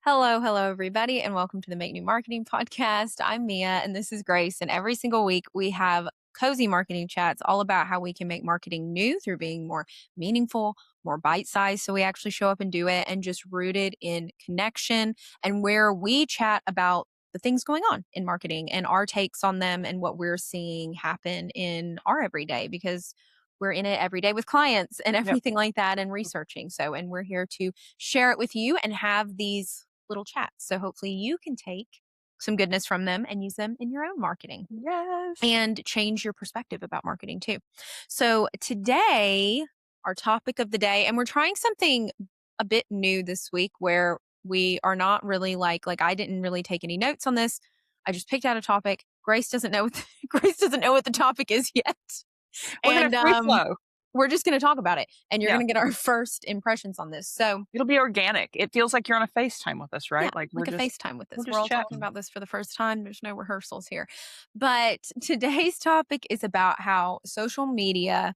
Hello, everybody, and welcome to the Make New Marketing Podcast. I'm Mia, and this is Grace. And every single week, we have cozy marketing chats all about how we can make marketing new through being more meaningful, more bite sized. So we actually show up and do it and just rooted in connection, and where we chat about the things going on in marketing and our takes on them and what we're seeing happen in our everyday because we're in it every day with clients and Yep. everything like that and researching. So, and we're here to share it with you and have these little chats. So hopefully you can take some goodness from them and use them in your own marketing Yes. and change your perspective about marketing too. So today, our topic of the day, and we're trying something a bit new this week where we are not really like I didn't really take any notes on this. I just picked out a topic. Grace doesn't know what Grace doesn't know what the topic is yet. We're gonna And free flow. we're just going to talk about it and you're Yeah. going to get our first impressions on this. So, It'll be organic. It feels like you're on a FaceTime with us, yeah, right? Like like a FaceTime with we're this. We're just all talking chatting. about this for the first time. There's no rehearsals here. But today's topic is about how social media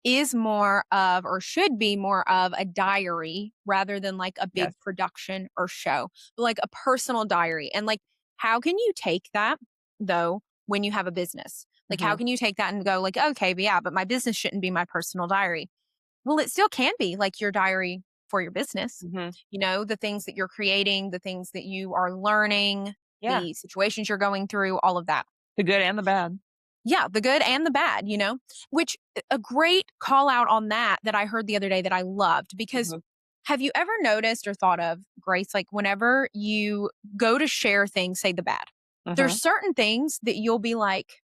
is more of, or should be more of, a diary rather than like a big Yes. production or show, but like a personal diary. And like, how can you take that though when you have a business? Like, how Mhm. can you take that and go, like, okay, but yeah, but my business shouldn't be my personal diary. Well, it still can be like your diary for your business. Mhm. You know, the things that you're creating, the things that you are learning, Yeah. the situations you're going through, all of that. The good and the bad. Yeah, the good and the bad, which a great call out on that I heard the other day that I loved because Mhm. have you ever noticed or thought of, Grace, like whenever you go to share things, say the bad, there's Mhm. certain things that you'll be like,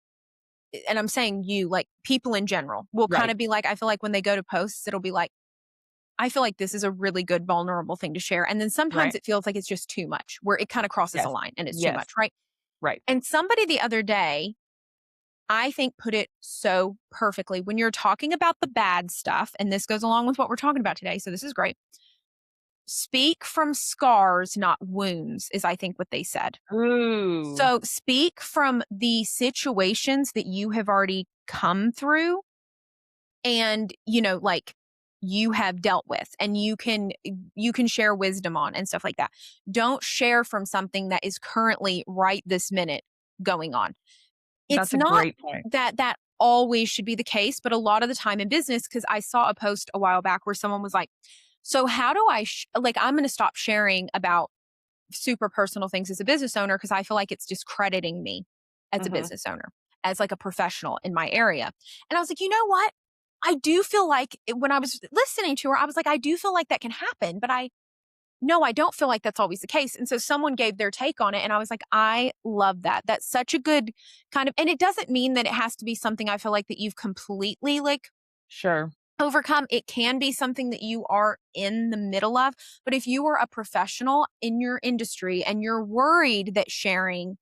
and I'm saying you, like people in general, will kind Right. of be like, I feel like when they go to posts, it'll be like, I feel like this is a really good vulnerable thing to share. And then sometimes Right. it feels like it's just too much, where it kind of crosses a Yes. line and it's too Yes. much, right? Right. And somebody the other day, I think put it so perfectly when you're talking about the bad stuff, and this goes along with what we're talking about today. So this is great. Speak from scars, not wounds, is I think what they said. Ooh. So speak from the situations that you have already come through and like you have dealt with and you can share wisdom on and stuff like that. Don't share from something that is currently right this minute going on. It's That's a not great point. that always should be the case, but a lot of the time in business, because I saw a post a while back where someone was like, so how do I like I'm going to stop sharing about super personal things as a business owner because I feel like it's discrediting me as a Mhm. business owner, as like a professional in my area. And I was like, you know what? I do feel like when I was listening to her, I was like, I do feel like that can happen, but I don't feel like that's always the case. And so someone gave their take on it. And I was like, I love that. That's such a good kind of, and it doesn't mean that it has to be something I feel like that you've completely like Sure. overcome. It can be something that you are in the middle of. But if you are a professional in your industry and you're worried that sharing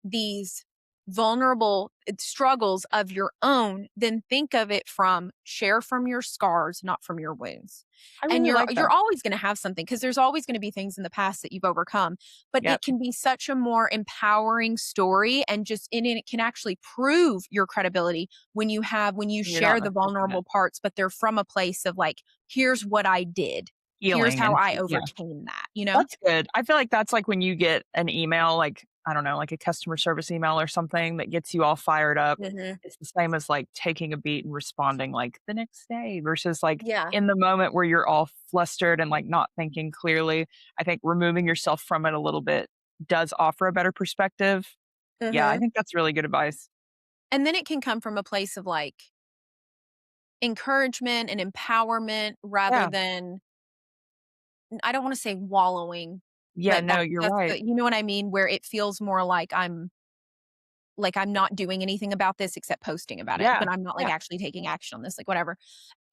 these vulnerable struggles of your own, then think of it from share from your scars, not from your wounds. I And really you're like you're that. always going to have something because there's always going to be things in the past that you've overcome, but it Yep. can be such a more empowering story and just in it can actually prove your credibility when you You're not share in the the thick of it. vulnerable parts, but they're from a place of like, here's what I did. Here's Healing how and I yeah. overcame that. That's good. I feel like that's like when you get an email, like, I don't know, like a customer service email or something that gets you all fired up. Hmm. It's the same as like taking a beat and responding like the next day versus like Yeah. in the moment where you're all flustered and like not thinking clearly. I think removing yourself from it a little bit does offer a better perspective. Yeah, I Hmm. think that's really good advice. And then it can come from a place of like encouragement and empowerment rather Yeah. than, I don't want to say wallowing, Yeah, but no, that's you're that's right. the, you know what I mean, where it feels more like I'm not doing anything about this except posting about it, Yeah. but I'm not like Yeah. actually taking action on this, like whatever.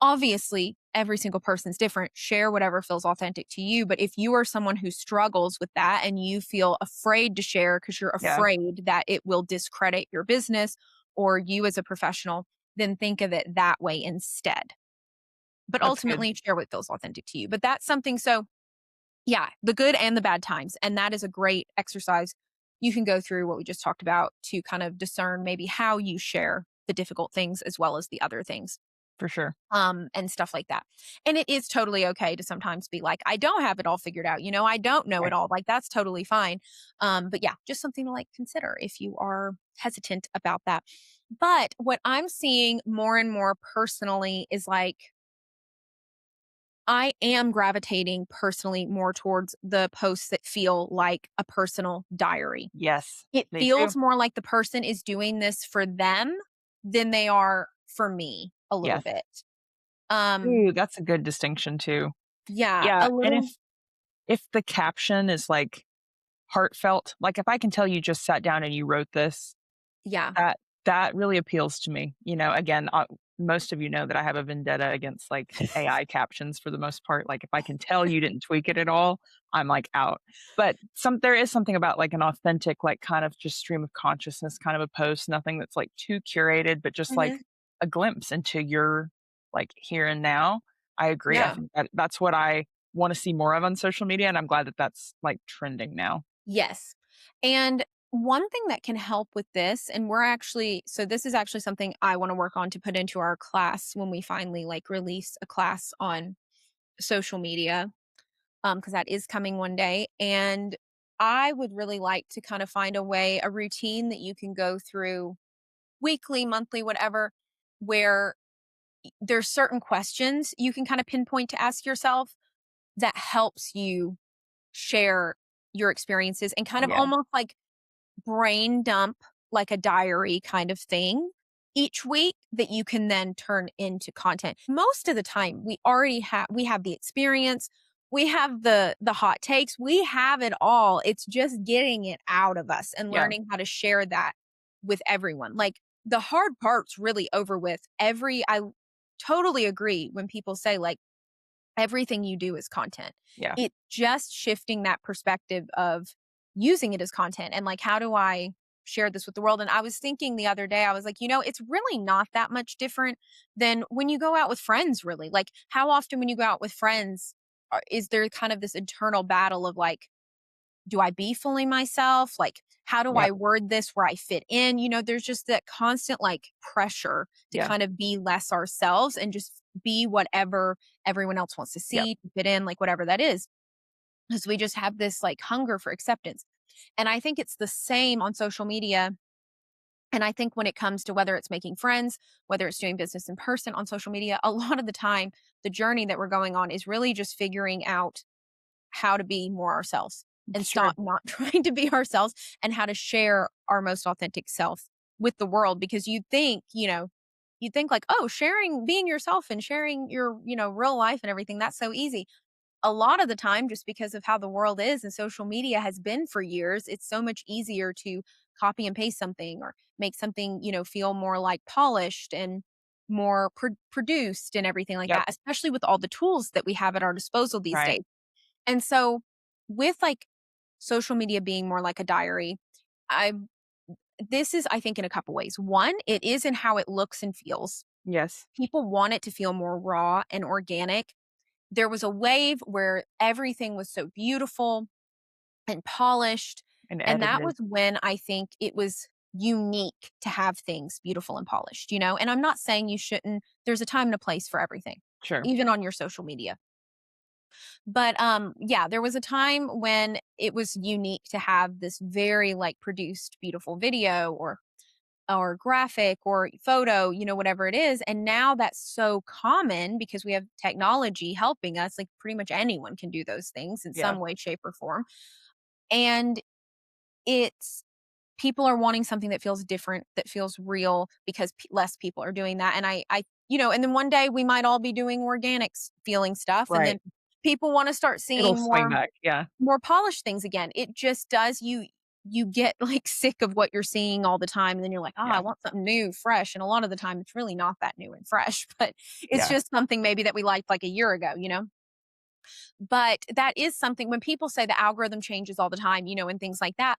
Obviously, every single person's different. Share whatever feels authentic to you, but if you are someone who struggles with that and you feel afraid to share because you're Yeah. afraid that it will discredit your business or you as a professional, then think of it that way instead. But That's good. ultimately share what feels authentic to you. But that's something, so yeah, the good and the bad times. And that is a great exercise you can go through what we just talked about to kind of discern maybe how you share the difficult things as well as the other things. for sure. and stuff like that. And it is totally okay to sometimes be like, I don't have it all figured out. I don't know it Right. all. Like, that's totally fine. But yeah, just something to like consider if you are hesitant about that. But what I'm seeing more and more personally is like, I am gravitating personally more towards the posts that feel like a personal diary. Yes, It me too. feels more like the person is doing this for them than they are for me a little Yes. bit. Um, Ooh, that's a good distinction too. yeah, Yeah, a and little. if the caption is, like, heartfelt, like, if I can tell you just sat down and you wrote this, Yeah. that that really appeals to me, again, most of you know that I have a vendetta against, like, AI captions for the most part, like, if I can tell you didn't tweak it at all, I'm, like, out. But there is something about, like, an authentic, like, kind of just stream of consciousness kind of a post, nothing that's, like, too curated, but just, like, Mhm. a glimpse into your, like, here and now. I agree, I Yeah. think that's what I wanna see more of on social media, and I'm glad that that's, like, trending now. Yes. And one thing that can help with this, and this is actually something I want to work on to put into our class when we finally like release a class on social media, because that is coming one day. And I would really like to kind of find a routine that you can go through weekly, monthly, whatever, where there's certain questions you can kind of pinpoint to ask yourself that helps you share your experiences and kind of Yeah, almost like brain dump, like a diary kind of thing each week that you can then turn into content. Most of the time, we have the experience, we have the hot takes, we have it all. It's just getting it out of us and yeah, learning how to share that with everyone. Like, the hard part's really over with. Every I totally agree when people say like everything you do is content. yeah, It's just shifting that perspective of using it as content and like, how do I share this with the world? And I was thinking the other day, I was like, it's really not that much different than when you go out with friends, really. Like, how often when you go out with friends, is there kind of this internal battle of like, do I be fully myself? Like, how do I yep, word this where I fit in? There's just that constant like pressure to yeah, kind of be less ourselves and just be whatever everyone else wants to yep, see, to fit in, like whatever that is. Because we just have this like hunger for acceptance. And I think it's the same on social media. And I think when it comes to whether it's making friends, whether it's doing business in person on social media, a lot of the time, the journey that we're going on is really just figuring out how to be more ourselves and sure, stop not trying to be ourselves, and how to share our most authentic self with the world. Because you think like, oh, sharing being yourself and sharing your, real life and everything, that's so easy. A lot of the time, just because of how the world is and social media has been for years, it's so much easier to copy and paste something or make something, feel more like polished and more produced and everything like yep, that, especially with all the tools that we have at our disposal these right, days. And so, with like social media being more like a diary, I this is, I think, in a couple ways. One, it is in how it looks and feels. yes, People want it to feel more raw and organic. There was a wave where everything was so beautiful and polished, and and that edited, was when I think it was unique to have things beautiful and polished. And I'm not saying you shouldn't. There's a time and a place for everything, sure, even on your social media. But, yeah, there was a time when it was unique to have this very, like, produced beautiful video or graphic or photo, whatever it is, and now that's so common because we have technology helping us, like, pretty much anyone can do those things in yeah, some way, shape, or form, and it's people are wanting something that feels different, that feels real because less people are doing that. And and then one day we might all be doing organic feeling stuff. And right, then people want to start it'll seeing swing back, yeah, more polished things again. It just does. You get like sick of what you're seeing all the time. And then you're like, oh, I yeah, want something new, fresh. And a lot of the time it's really not that new and fresh, but it's yeah, just something maybe that we liked like a year ago, But that is something when people say the algorithm changes all the time, and things like that.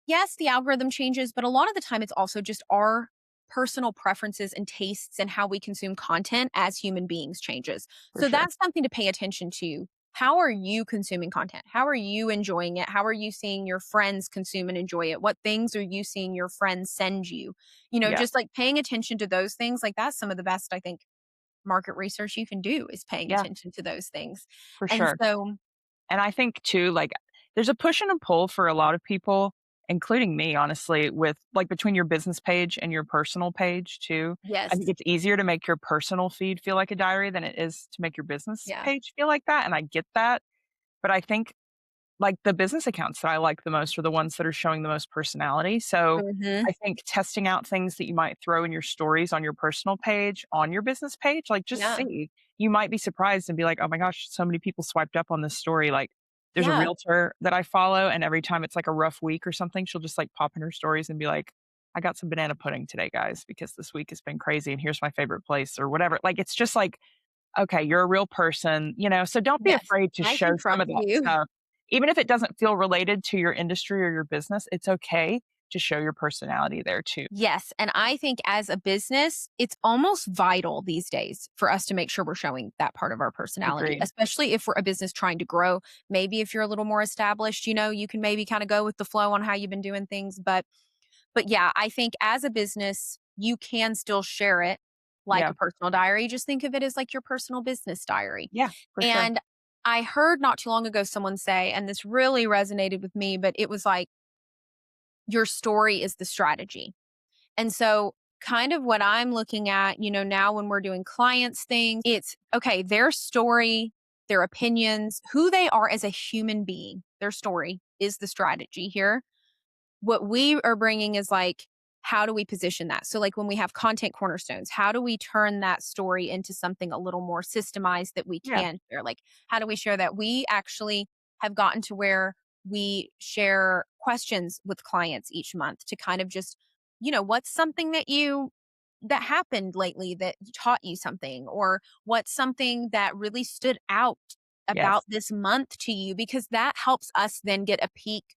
Yes, the algorithm changes, but a lot of the time it's also just our personal preferences and tastes and how we consume content as human beings changes. for So sure, that's something to pay attention to. How are you consuming content? How are you enjoying it? How are you seeing your friends consume and enjoy it? What things are you seeing your friends send you? yeah. Just like paying attention to those things, like that's some of the best, I think. market research you can do is paying Yeah, attention to those things. for And sure. so, And I think too, like, there's a push and a pull for a lot of people, including me, honestly, with like between your business page and your personal page too. I think yes. it's easier to make your personal feed feel like a diary than it is to make your business Yeah. page feel like that. And I get that. But I think like, the business accounts that I like the most are the ones that are showing the most personality, so Mhm. I think testing out things that you might throw in your stories on your personal page, on your business page, like, just Yeah. see. You might be surprised and be like, "Oh my gosh, so many people swiped up on this story," like, there's a Yeah. realtor that I follow, and every time it's, like, a rough week or something, she'll just, like, pop in her stories and be like, "I got some banana pudding today, guys, because this week has been crazy, and here's my favorite place," or whatever, like, it's just like, okay, you're a real person, so don't be Yes. afraid to I show can some trust of that you. stuff. Even if it doesn't feel related to your industry or your business, it's okay to show your personality there too. Yes, and I think as a business, it's almost vital these days for us to make sure we're showing that part of our personality, Agreed. especially if we're a business trying to grow. Maybe if you're a little more established, you can maybe kind of go with the flow on how you've been doing things, but yeah, I think as a business, you can still share it like Yeah. a personal diary. Just think of it as like your personal business diary. Yeah, for sure. And I heard not too long ago someone say, and this really resonated with me, but it was like your story is the strategy. And so, kind of what I'm looking at, now when we're doing clients things, it's okay, their story, their opinions, who they are as a human being, their story is the strategy here. What we are bringing is like, how do we position that? So, like when we have content cornerstones, how do we turn that story into something a little more systemized that we Yeah. can share? Like, how do we share that? We actually have gotten to where we share questions with clients each month to kind of just, what's something that happened lately that taught you something, or what's something that really stood out about Yes. this month to you, because that helps us then get a peek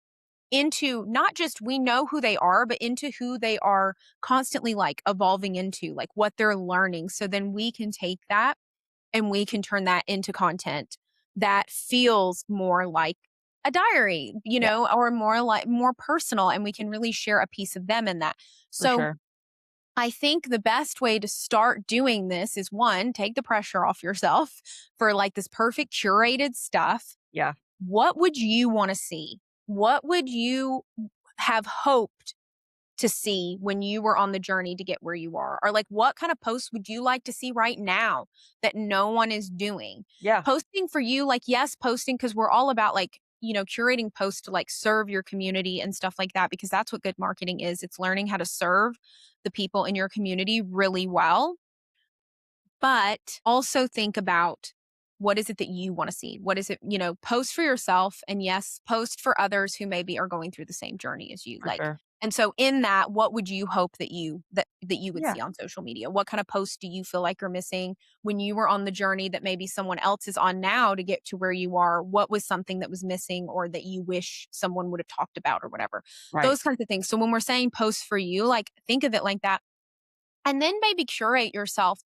into not just we know who they are, but into who they are constantly like evolving into, like what they're learning. So then we can take that and we can turn that into content that feels more like a diary, Yeah, or more personal, and we can really share a piece of them in that. for So sure. I think the best way to start doing this is one, take the pressure off yourself for like this perfect curated stuff. Yeah. What would you want to see? What would you have hoped to see when you were on the journey to get where you are? Or like what kind of posts would you like to see right now that no one is doing? Yeah, Posting for you, like yes, posting because we're all about like, curating posts to like serve your community and stuff like that, because that's what good marketing is. It's learning how to serve the people in your community really well, but also think about what is it that you want to see? What is it, post for yourself, and yes, post for others who maybe are going through the same journey as you. for Like, sure. and so in that, what would you hope that you would Yeah, see on social media? What kind of posts do you feel like are missing when you were on the journey that maybe someone else is on now to get to where you are? What was something that was missing or that you wish someone would have talked about or whatever? right. Those kinds of things. So when we're saying posts for you, like think of it like that. And then maybe curate yourself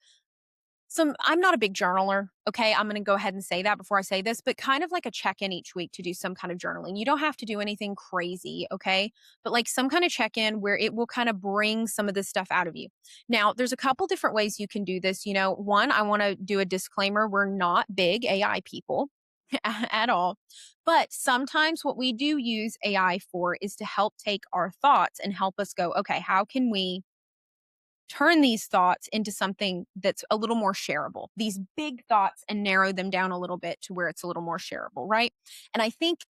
I'm not a big journaler, okay? I'm gonna go ahead and say that before I say this, but kind of like a check-in each week to do some kind of journaling. You don't have to do anything crazy, okay? But like some kind of check-in where it will kind of bring some of this stuff out of you. Now, there's a couple different ways you can do this. One, I wanna do a disclaimer, we're not big AI people at all. But sometimes what we do use AI for is to help take our thoughts and help us go, okay, how can we turn these thoughts into something that's a little more shareable, these big thoughts, and narrow them down a little bit to where it's a little more shareable, right? And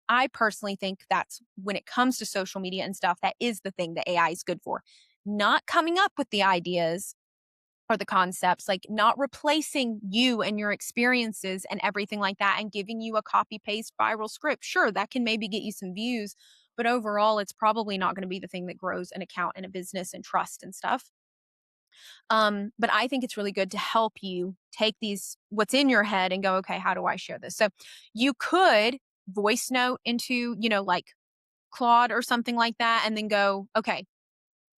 I personally think that's when it comes to social media and stuff, that is the thing that AI is good for. Not coming up with the ideas or the concepts, like not replacing you and your experiences and everything like that and giving you a copy paste viral script. Sure, that can maybe get you some views, but overall, it's probably not going to be the thing that grows an account and a business and trust and stuff. But I think it's really good to help you take what's in your head and go, okay, how do I share this? So you could voice note into, like Claude or something like that, and then go, okay,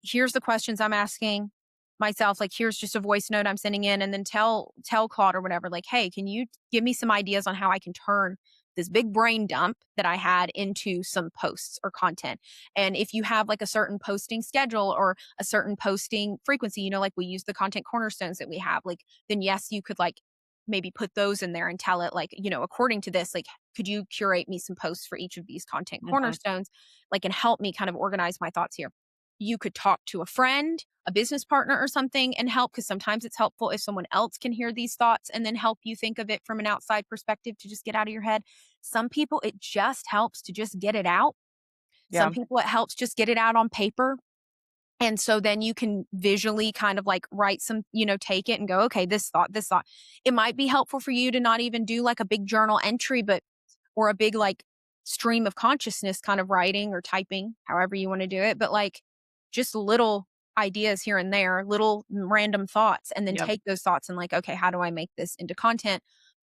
here's the questions I'm asking myself. Like, here's just a voice note I'm sending in, and then tell Claude or whatever, like, hey, can you give me some ideas on how I can turn this big brain dump that I had into some posts or content. And if you have like a certain posting schedule or a certain posting frequency, like we use the content cornerstones that we have, like, then yes, you could like maybe put those in there and tell it like, according to this, like, could you curate me some posts for each of these content Mhm. cornerstones, like, and help me kind of organize my thoughts here. You could talk to a friend, a business partner or something and help, because sometimes it's helpful if someone else can hear these thoughts and then help you think of it from an outside perspective to just get out of your head. Some people, it just helps to just get it out. Some Yeah. people, it helps just get it out on paper. And so then you can visually kind of like write some, take it and go, okay, this thought, this thought. It might be helpful for you to not even do like a big journal entry, but or a big like stream of consciousness kind of writing or typing, however you want to do it. But like just little ideas here and there, little random thoughts, and then Yep. take those thoughts and like, okay, how do I make this into content?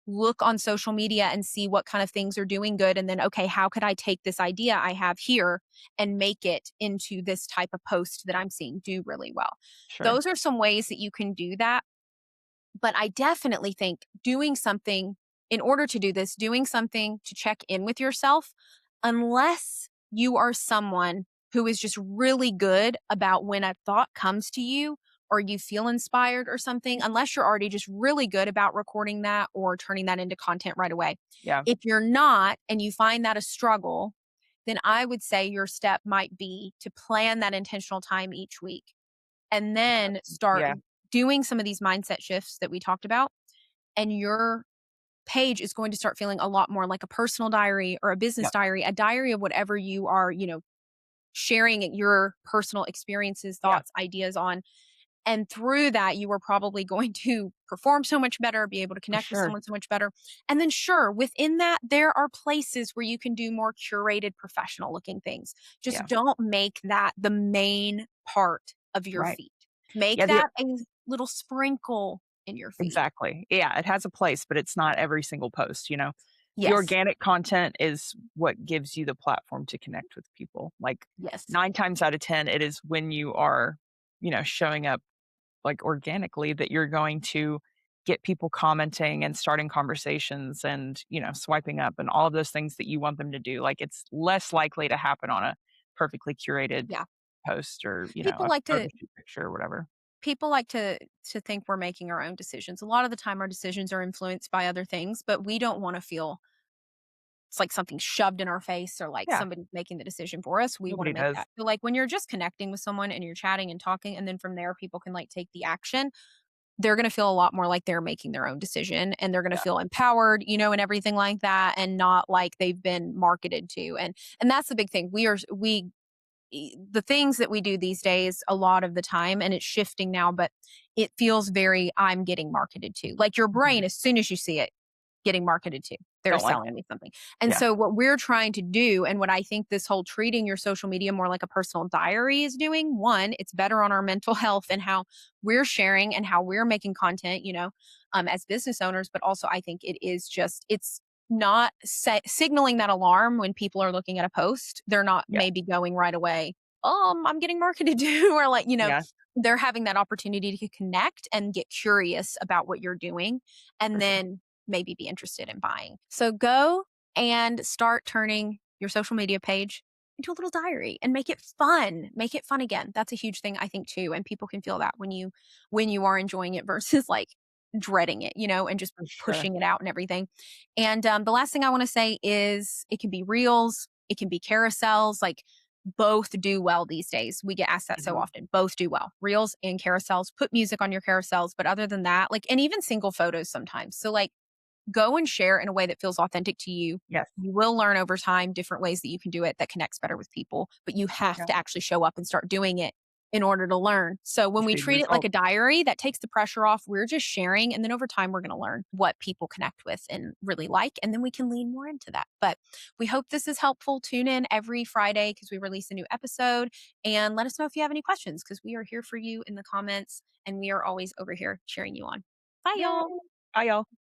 Look on social media and see what kind of things are doing good. And then, okay, how could I take this idea I have here and make it into this type of post that I'm seeing do really well? Sure. Those are some ways that you can do that. But I definitely think doing something in order to do this, doing something to check in with yourself, unless you are someone who is just really good about when a thought comes to you or you feel inspired or something, unless you're already just really good about recording that or turning that into content right away. Yeah. If you're not and you find that a struggle, then I would say your step might be to plan that intentional time each week and then start Yeah. doing some of these mindset shifts that we talked about. And your page is going to start feeling a lot more like a personal diary or a business Yep. diary, a diary of whatever you are, sharing your personal experiences, Yeah. thoughts, ideas on. And through that, you are probably going to perform so much better, be able to For connect with sure. someone so much better. And then, sure, within that, there are places where you can do more curated, professional looking things. Just Yeah. don't make that the main part of your Right. feed. Make Yeah, the that a little sprinkle in your feed. exactly. Yeah, it has a place, but it's not every single post. The Yes. organic content is what gives you the platform to connect with people. Like, Yes. 9 times out of 10, it is when you are, showing up, like, organically that you're going to get people commenting and starting conversations and, swiping up and all of those things that you want them to do. Like, it's less likely to happen on a perfectly curated Yeah. post or, People a like photo to shoot picture or whatever. people like to think we're making our own decisions. A lot of the time our decisions are influenced by other things, but we don't want to feel it's like something shoved in our face or like Yeah, somebody's making the decision for us. We want to nobody make does. that. So like when you're just connecting with someone and you're chatting and talking and then from there people can like take the action, they're going to feel a lot more like they're making their own decision and they're going to Yeah, feel empowered, and everything like that and not like they've been marketed to. And that's the big thing. The things that we do these days a lot of the time and it's shifting now, but it feels very I'm getting marketed to. Like your mhm. brain as soon as you see it getting marketed to. They're Don't like selling it. me something. And Yeah, so what we're trying to do and what I think this whole treating your social media more like a personal diary is doing, one, it's better on our mental health and how we're sharing and how we're making content, as business owners, but also I think it's not signaling that alarm when people are looking at a post. They're not yeah, maybe going right away, I'm getting marketed to, or like, yeah, they're having that opportunity to connect and get curious about what you're doing. And for sure. then maybe be interested in buying. So go and start turning your social media page into a little diary and make it fun. Make it fun again. That's a huge thing I think too. And people can feel that when you are enjoying it versus like dreading it, and just For sure. pushing it out and everything. And the last thing I want to say is it can be reels, it can be carousels, like both do well these days. We get asked that so Mhm. often. Both do well. Reels and carousels. Put music on your carousels, but other than that, like and even single photos sometimes. So like go and share in a way that feels authentic to you. Yes. You will learn over time different ways that you can do it that connects better with people, but you have Yeah, to actually show up and start doing it in order to learn. So when we see the treat it like results. a diary, that takes the pressure off. We're just sharing. And then over time, we're going to learn what people connect with and really like. And then we can lean more into that. But we hope this is helpful. Tune in every Friday because we release a new episode. And let us know if you have any questions because we are here for you in the comments and we are always over here cheering you on. Bye, Yay. y'all. Bye, y'all.